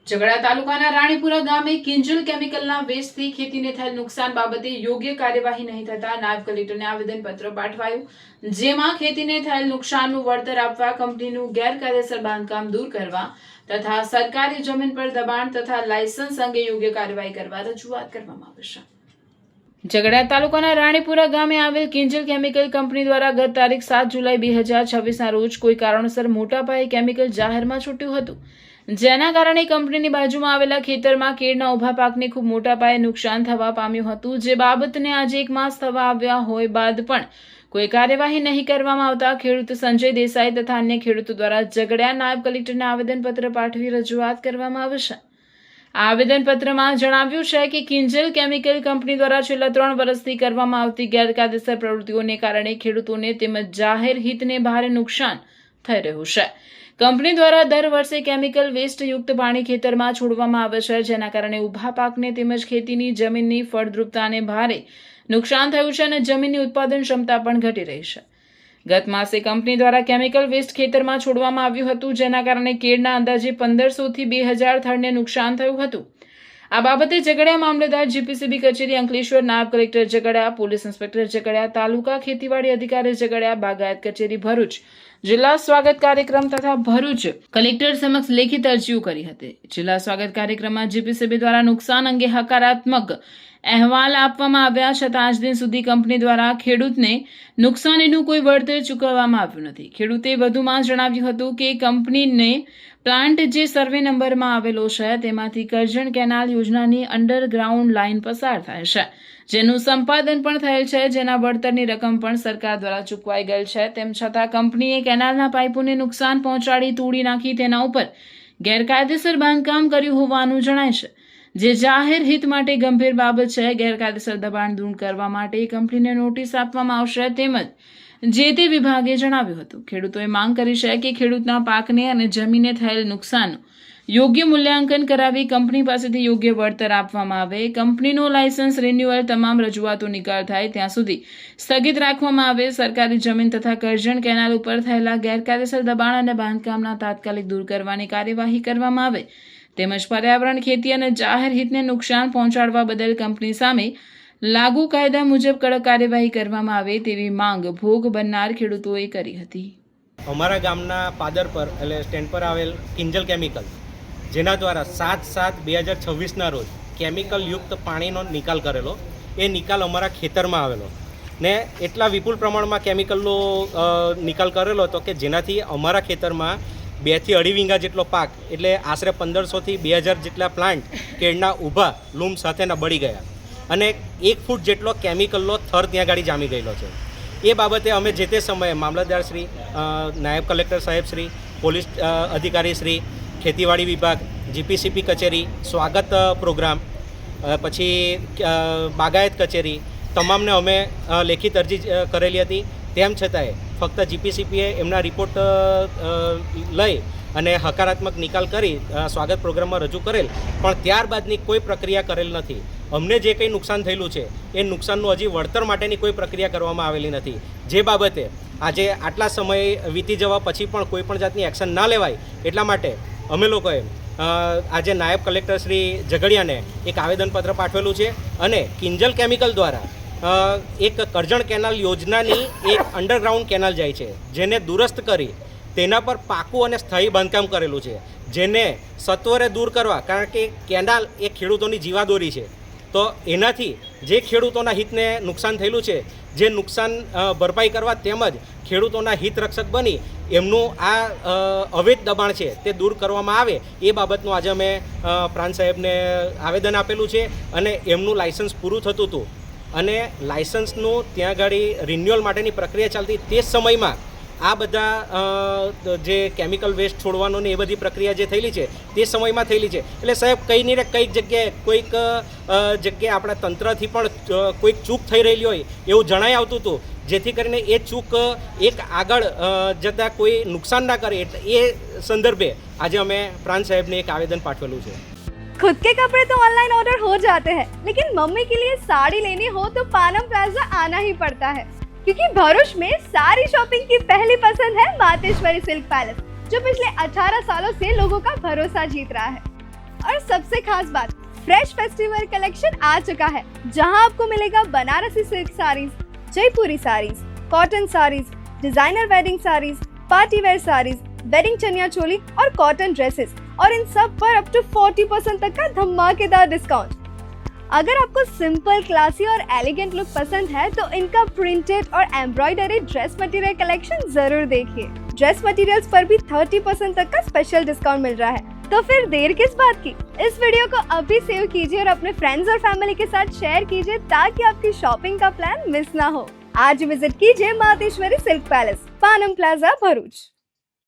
ઝઘડા તાલુકાના રાણીપુરા ગામે કિંજલ કેમિકલના વેસ્ટથી ખેતીને થયેલ નુકસાન બાબતે યોગ્ય કાર્યવાહી નહીં થતા નાયબ કલેક્ટરને આવેદનપત્ર પાઠવાયું, જેમાં ખેતીને થયેલ નુકસાનનું વળતર આપવા, કંપનીનું ગેરકાયદેસર બાંધકામ દૂર કરવા તથા સરકારી જમીન પર દબાણ તથા લાયસન્સ અંગે યોગ્ય કાર્યવાહી કરવા રજૂઆત કરવામાં આવશે। ઝઘડા તાલુકાના રાણીપુરા ગામે આવેલ કિંજલ કેમિકલ કંપની દ્વારા ગત તારીખ 7 જુલાઈ 2026ના રોજ કોઈ કારણોસર મોટા પાયે કેમિકલ જાહેરમાં છૂટ્યું હતું, જેના કારણે કંપનીની બાજુમાં આવેલા ખેતરમાં કેળના ઉભા પાકને ખૂબ મોટા પાયે નુકસાન થવા પામ્યું હતું, જે બાબતને આજે 1 માસ થવા આવ્યા હોય બાદ પણ કોઈ કાર્યવાહી નહીં કરવામાં આવતા ખેડૂત સંજય દેસાઈ તથા અન્ય ખેડૂતો દ્વારા ઝઘડિયા નાયબ કલેક્ટરને આવેદનપત્ર પાઠવી રજૂઆત કરવામાં આવશે। આવેદનપત્રમાં જણાવ્યું છે કે કિંજલ કેમિકલ કંપની દ્વારા છેલ્લા 3 વર્ષથી કરવામાં આવતી ગેરકાયદેસર પ્રવૃત્તિઓને કારણે ખેડૂતોને તેમજ જાહેર હિતને ભારે નુકસાન થઈ રહ્યું છે। કંપની દ્વારા દર વર્ષે કેમિકલ વેસ્ટ યુક્ત પાણી ખેતરમાં છોડવામાં આવે છે, જેના કારણે ઊભા પાકને તેમજ ખેતીની જમીનની ફળદ્રુપતાને ભારે નુકસાન થયું છે અને જમીનની ઉત્પાદન ક્ષમતા પણ ઘટી રહી છે। ગત માસે કંપની દ્વારા કેમિકલ વેસ્ટ ખેતરમાં છોડવામાં આવ્યું હતું, જેના કારણે કેળના અંદાજે 1500 થી 2000 થડને નુકસાન થયું હતું। આ બાબતે ઝઘડિયા મામલેદાર જીપીસીબી કચેરી અંકલેશ્વર, નાયબ collector Jhagadia, police inspector Jhagadia, તાલુકા ખેતીવાડી અધિકારી ઝઘડિયા, બાગાયત કચેરી ભરૂચ, જિલ્લા સ્વાગત કાર્યક્રમ તથા ભરૂચ કલેક્ટર સમક્ષ લેખિત અરજીઓ કરી હતી। જિલ્લા સ્વાગત કાર્યક્રમમાં જીપીસીબી દ્વારા નુકસાન અંગે હકારાત્મક અહેવાલ આપવામાં આવ્યા છતાં આજ દિન સુધી કંપની દ્વારા ખેડૂતને નુકસાનીનું કોઈ વળતર ચૂકવવામાં આવ્યું નથી। ખેડૂતે વધુમાં જણાવ્યું હતું કે કંપનીને પ્લાન્ટ જે સર્વે નંબરમાં આવેલો છે તેમાંથી કરજણ કેનાલ યોજનાની અંડરગ્રાઉન્ડ લાઇન પસાર થાય છે, જેનું સંપાદન પણ થયેલ છે, જેના વળતરની રકમ પણ સરકાર દ્વારા ચૂકવાઈ ગયેલ છે। તેમ છતાં કંપનીએ કેનાલના પાઇપોને નુકસાન પહોંચાડી તોડી નાખી તેના ઉપર ગેરકાયદેસર બાંધકામ કર્યું હોવાનું જણાય છે, જે જાહેર હિત માટે ગંભીર બાબત છે। ગેરકાયદેસર દબાણ દૂર કરવા માટે કંપનીને નોટિસ આપવામાં આવશે તેમજ જે તે વિભાગે જણાવ્યું હતું। ખેડૂતોએ માંગ કરી છે કે ખેડૂતના પાકને અને જમીને થયેલ નુકસાનનું યોગ્ય મૂલ્યાંકન કરાવી કંપની પાસેથી યોગ્ય વળતર આપવામાં આવે। કંપનીનો લાયસન્સ રિન્યુઅલ તમામ રજૂઆતો નિકાલ થાય ત્યાં સુધી સ્થગિત રાખવામાં આવે। સરકારી જમીન તથા કરજણ કેનાલ ઉપર થયેલા ગેરકાયદેસર દબાણ અને બાંધકામના તાત્કાલિક દૂર કરવાની કાર્યવાહી કરવામાં આવે તેમજ પર્યાવરણ, ખેતી અને જાહેર હિતને નુકસાન પહોંચાડવા બદલ કંપની સામે લાગુ કાયદા મુજબ કડક કાર્યવાહી કરવામાં આવે તેવી માંગ ભોગ બનનાર ખેડૂતોએ કરી હતી। અમારા ગામના પાદર પર એટલે સ્ટેન્ડ પર આવેલ કિંજલ કેમિકલ, જેના દ્વારા 7/7/2026ના રોજ કેમિકલ યુક્ત પાણીનો નિકાલ કરેલો, એ નિકાલ અમારા ખેતરમાં આવેલો ને એટલા વિપુલ પ્રમાણમાં કેમિકલનો નિકાલ કરેલો હતો કે જેનાથી અમારા ખેતરમાં 2 થી 2.5 વીઘા જેટલો પાક એટલે આશરે 1500 થી 2000 જેટલા પ્લાન્ટ કેળના ઊભા લૂમ સાથેના બળી ગયા અને 1 ફૂટ જેટલો કેમિકલનો થર ત્યાં ગાડી જામી ગયેલો છે। એ બાબતે અમે જે તે સમયે મામલતદાર શ્રી, નાયબ કલેક્ટર સાહેબ શ્રી, પોલીસ અધિકારી શ્રી, ખેતીવાડી વિભાગ, જીપીસીબી કચેરી, સ્વાગત પ્રોગ્રામ, પછી બાગાયત કચેરી તમામને અમે લેખિત અરજી કરેલી હતી। તેમ છતાંય ફક્ત જીપીસીબીએ એમના રિપોર્ટ લઈ અને હકારાત્મક નિકાલ કરી સ્વાગત પ્રોગ્રામમાં રજૂ કરેલ, પણ ત્યારબાદની કોઈ પ્રક્રિયા કરેલ નથી। અમને જે કંઈ નુકસાન થયેલું છે એ નુકસાનનું હજી વળતર માટેની કોઈ પ્રક્રિયા કરવામાં આવેલી નથી, જે બાબતે આજે આટલા સમય વીતી જવા પછી પણ કોઈ પણ જાતની એક્શન ના લેવાય એટલા માટે અમે લોકોએ આજે નાયબ કલેક્ટર શ્રી ઝઘડિયાને એક આવેદનપત્ર પાઠવેલું છે અને કિંજલ કેમિકલ દ્વારા એક કરજણ કેનાલ યોજનાની એક અંડરગ્રાઉન્ડ કેનાલ જાય છે, જેને દુરસ્ત કરી તેના પર પાકું અને સ્થાયી બાંધકામ કરેલું છે, જેને સત્વરે દૂર કરવા, કારણ કે કેનાલ એ ખેડૂતોની જીવાદોરી છે, તો એનાથી જે ખેડૂતોના હિતને નુકસાન થયેલું છે, જે નુકસાન ભરપાઈ કરવા તેમજ ખેડૂતોના હિત રક્ષક બની એમનું આ અવૈધ દબાણ છે તે દૂર કરવામાં આવે એ બાબતનું આજે અમે પ્રાંત સાહેબને આવેદન આપેલું છે અને એમનું લાયસન્સ પૂરું થતું હતું અને લાયસન્સનું ત્યાં ગાડી રિન્યુઅલ માટેની પ્રક્રિયા ચાલતી તે સમયમાં આ બધા જે કેમિકલ વેસ્ટ છોડવાનું ને એ બધી પ્રક્રિયા જે થયેલી છે તે સમયમાં થયેલી છે। એટલે સાહેબ કંઈ નહીં ને કંઈક જગ્યાએ કોઈક જગ્યાએ આપણા તંત્રથી પણ કોઈક ચૂક થઈ રહેલી હોય એવું જણાઈ આવતું હતું, જેથી કરીને એ ચૂક એક આગળ જતાં કોઈ નુકસાન ના કરે એટલે એ સંદર્ભે આજે અમે પ્રાંત સાહેબને એક આવેદન પાઠવેલું છે। खुद के कपड़े तो ऑनलाइन ऑर्डर हो जाते हैं, लेकिन मम्मी के लिए साड़ी लेनी हो तो पानम प्लाजा आना ही पड़ता है, क्योंकि भरूच में सारी शॉपिंग की पहली पसंद है मातेश्वरी सिल्क पैलेस, जो पिछले 18 सालों से लोगों का भरोसा जीत रहा है। और सबसे खास बात, फ्रेश फेस्टिवल कलेक्शन आ चुका है, जहां आपको मिलेगा Banarasi silk saris, Jaipuri saris, cotton saris, designer wedding saris, party wear saris, wedding chaniya choli और कॉटन ड्रेसेस, और इन सब पर अप टू 40% तक का धमाकेदार डिस्काउंट। अगर आपको सिंपल, क्लासी और एलिगेंट लुक पसंद है तो इनका प्रिंटेड और एम्ब्रॉयडरी ड्रेस मटेरियल कलेक्शन जरूर देखिए। ड्रेस मटेरियल्स पर भी 30% तक का स्पेशल डिस्काउंट मिल रहा है, तो फिर देर किस बात की। इस वीडियो को अभी सेव कीजिए और अपने फ्रेंड्स और फैमिली के साथ शेयर कीजिए ताकि आपकी शॉपिंग का प्लान मिस ना हो। आज विजिट कीजिए मातेश्वरी सिल्क पैलेस, पानम प्लाजा, भरूच।